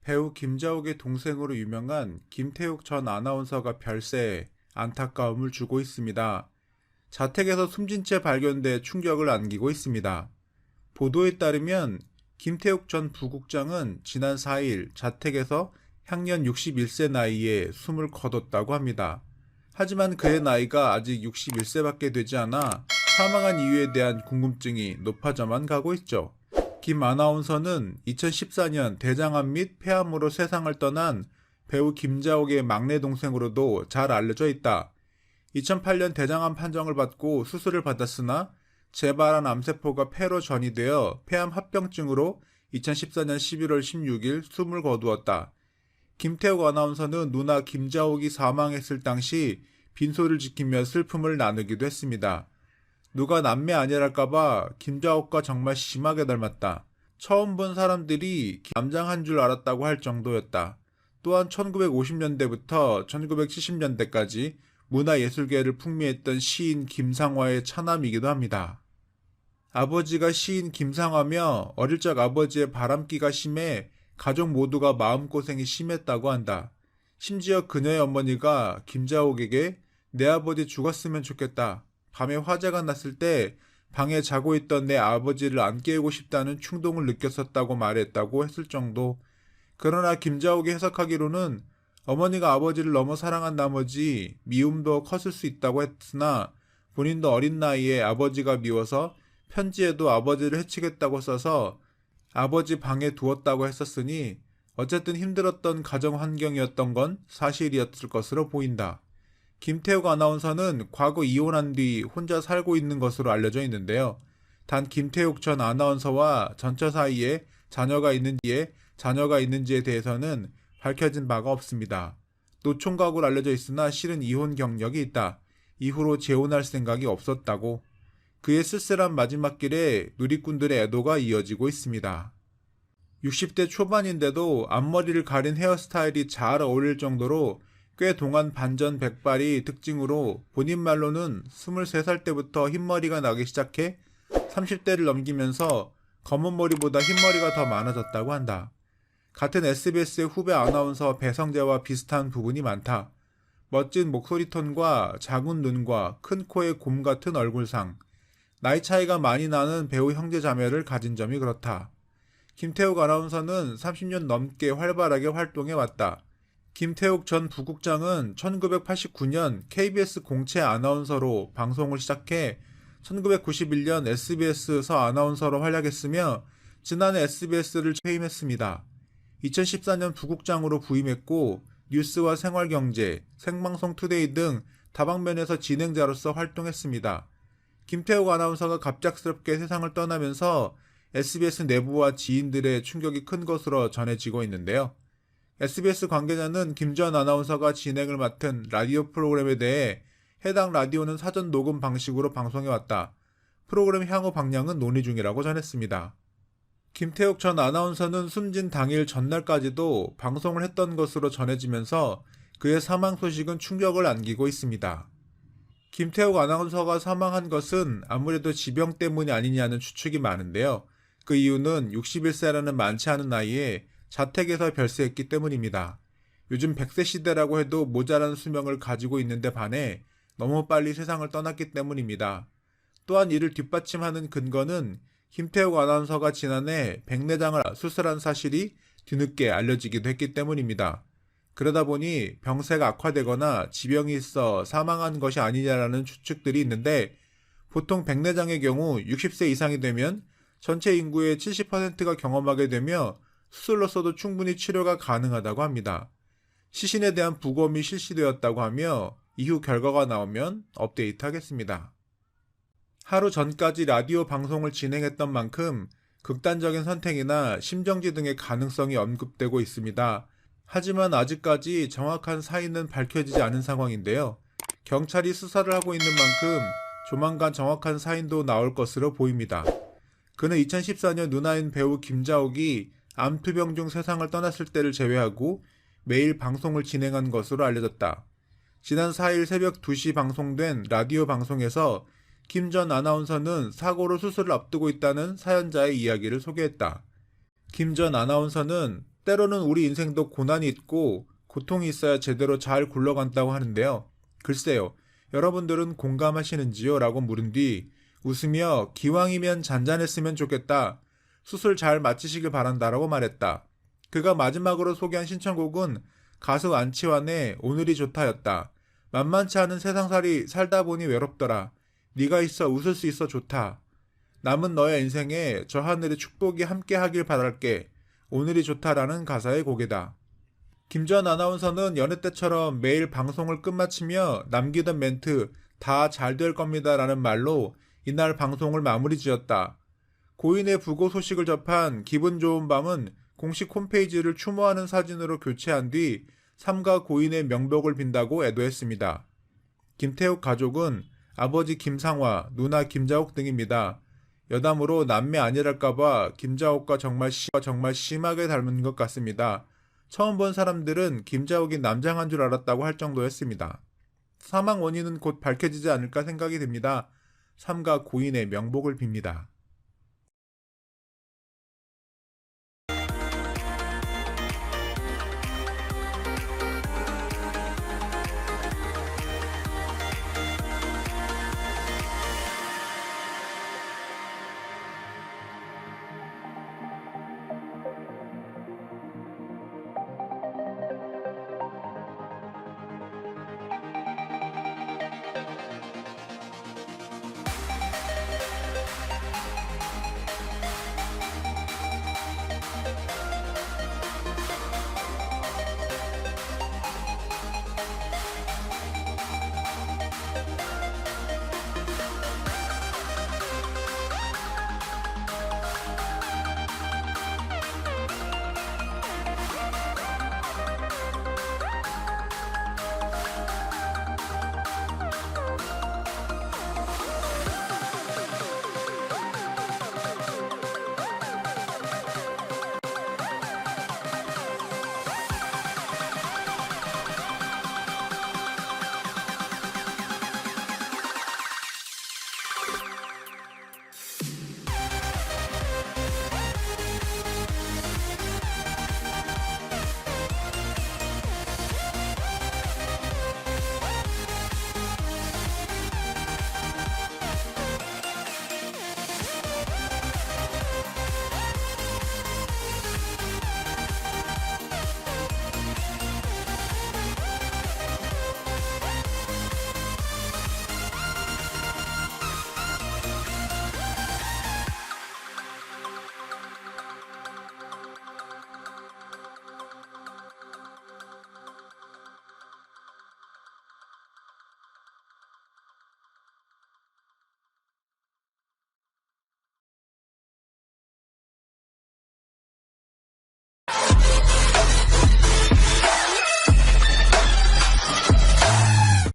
배우 김자옥의 동생으로 유명한 김태욱 전 아나운서가 별세에 안타까움을 주고 있습니다. 자택에서 숨진 채 발견돼 충격을 안기고 있습니다. 보도에 따르면 김태욱 전 부국장은 지난 4일 자택에서 향년 61세 나이에 숨을 거뒀다고 합니다. 하지만 그의 나이가 아직 61세밖에 되지 않아 사망한 이유에 대한 궁금증이 높아져만 가고 있죠. 김 아나운서는 2014년 대장암 및 폐암으로 세상을 떠난 배우 김자옥의 막내 동생으로도 잘 알려져 있다. 2008년 대장암 판정을 받고 수술을 받았으나 재발한 암세포가 폐로 전이되어 폐암 합병증으로 2014년 11월 16일 숨을 거두었다. 김태욱 아나운서는 누나 김자옥이 사망했을 당시 빈소를 지키며 슬픔을 나누기도 했습니다. 누가 남매 아니랄까봐 김자옥과 정말 심하게 닮았다. 처음 본 사람들이 남장한 줄 알았다고 할 정도였다. 또한 1950년대부터 1970년대까지 문화예술계를 풍미했던 시인 김상화의 차남이기도 합니다. 아버지가 시인 김상화며 어릴 적 아버지의 바람기가 심해 가족 모두가 마음고생이 심했다고 한다. 심지어 그녀의 어머니가 김자옥에게 내 아버지 죽었으면 좋겠다. 밤에 화재가 났을 때 방에 자고 있던 내 아버지를 안 깨우고 싶다는 충동을 느꼈었다고 말했다고 했을 정도. 그러나 김자옥이 해석하기로는 어머니가 아버지를 너무 사랑한 나머지 미움도 컸을 수 있다고 했으나 본인도 어린 나이에 아버지가 미워서 편지에도 아버지를 해치겠다고 써서 아버지 방에 두었다고 했었으니 어쨌든 힘들었던 가정 환경이었던 건 사실이었을 것으로 보인다. 김태욱 아나운서는 과거 이혼한 뒤 혼자 살고 있는 것으로 알려져 있는데요. 단 김태욱 전 아나운서와 전처 사이에 자녀가 있는지에 대해서는 밝혀진 바가 없습니다. 노총각으로 알려져 있으나 실은 이혼 경력이 있다. 이후로 재혼할 생각이 없었다고. 그의 쓸쓸한 마지막 길에 누리꾼들의 애도가 이어지고 있습니다. 60대 초반인데도 앞머리를 가린 헤어스타일이 잘 어울릴 정도로 꽤 동안 반전 백발이 특징으로 본인 말로는 23살 때부터 흰머리가 나기 시작해 30대를 넘기면서 검은 머리보다 흰머리가 더 많아졌다고 한다. 같은 SBS의 후배 아나운서 배성재와 비슷한 부분이 많다. 멋진 목소리 톤과 작은 눈과 큰 코의 곰 같은 얼굴상, 나이 차이가 많이 나는 배우 형제 자매를 가진 점이 그렇다. 김태욱 아나운서는 30년 넘게 활발하게 활동해왔다. 김태욱 전 부국장은 1989년 KBS 공채 아나운서로 방송을 시작해 1991년 SBS에서 아나운서로 활약했으며 지난해 SBS를 퇴임했습니다. 2014년 부국장으로 부임했고 뉴스와 생활경제, 생방송 투데이 등 다방면에서 진행자로서 활동했습니다. 김태욱 아나운서가 갑작스럽게 세상을 떠나면서 SBS 내부와 지인들의 충격이 큰 것으로 전해지고 있는데요. SBS 관계자는 김 전 아나운서가 진행을 맡은 라디오 프로그램에 대해 해당 라디오는 사전 녹음 방식으로 방송해왔다. 프로그램 향후 방향은 논의 중이라고 전했습니다. 김태욱 전 아나운서는 숨진 당일 전날까지도 방송을 했던 것으로 전해지면서 그의 사망 소식은 충격을 안기고 있습니다. 김태욱 아나운서가 사망한 것은 아무래도 지병 때문이 아니냐는 추측이 많은데요. 그 이유는 61세라는 많지 않은 나이에 자택에서 별세했기 때문입니다. 요즘 100세 시대라고 해도 모자란 수명을 가지고 있는데 반해 너무 빨리 세상을 떠났기 때문입니다. 또한 이를 뒷받침하는 근거는 김태욱 아나운서가 지난해 백내장을 수술한 사실이 뒤늦게 알려지기도 했기 때문입니다. 그러다 보니 병세가 악화되거나 지병이 있어 사망한 것이 아니냐라는 추측들이 있는데 보통 백내장의 경우 60세 이상이 되면 전체 인구의 70%가 경험하게 되며 수술로서도 충분히 치료가 가능하다고 합니다. 시신에 대한 부검이 실시되었다고 하며 이후 결과가 나오면 업데이트하겠습니다. 하루 전까지 라디오 방송을 진행했던 만큼 극단적인 선택이나 심정지 등의 가능성이 언급되고 있습니다. 하지만 아직까지 정확한 사인은 밝혀지지 않은 상황인데요. 경찰이 수사를 하고 있는 만큼 조만간 정확한 사인도 나올 것으로 보입니다. 그는 2014년 누나인 배우 김자옥이 암투병 중 세상을 떠났을 때를 제외하고 매일 방송을 진행한 것으로 알려졌다. 지난 4일 새벽 2시 방송된 라디오 방송에서 김 전 아나운서는 사고로 수술을 앞두고 있다는 사연자의 이야기를 소개했다. 김 전 아나운서는 때로는 우리 인생도 고난이 있고 고통이 있어야 제대로 잘 굴러간다고 하는데요. 글쎄요, 여러분들은 공감하시는지요? 라고 물은 뒤 웃으며 기왕이면 잔잔했으면 좋겠다. 수술 잘 마치시길 바란다라고 말했다. 그가 마지막으로 소개한 신청곡은 가수 안치환의 오늘이 좋다였다. 만만치 않은 세상살이 살다 보니 외롭더라. 네가 있어 웃을 수 있어 좋다. 남은 너의 인생에 저 하늘의 축복이 함께 하길 바랄게. 오늘이 좋다라는 가사의 곡이다. 김 전 아나운서는 여느 때처럼 매일 방송을 끝마치며 남기던 멘트 다 잘 될 겁니다라는 말로 이날 방송을 마무리 지었다. 고인의 부고 소식을 접한 기분 좋은 밤은 공식 홈페이지를 추모하는 사진으로 교체한 뒤 삼가 고인의 명복을 빈다고 애도했습니다. 김태욱 가족은 아버지 김상화, 누나 김자옥 등입니다. 여담으로 남매 아니랄까봐 김자옥과 정말 심하게 닮은 것 같습니다. 처음 본 사람들은 김자옥이 남장한 줄 알았다고 할 정도였습니다. 사망 원인은 곧 밝혀지지 않을까 생각이 듭니다. 삼가 고인의 명복을 빕니다.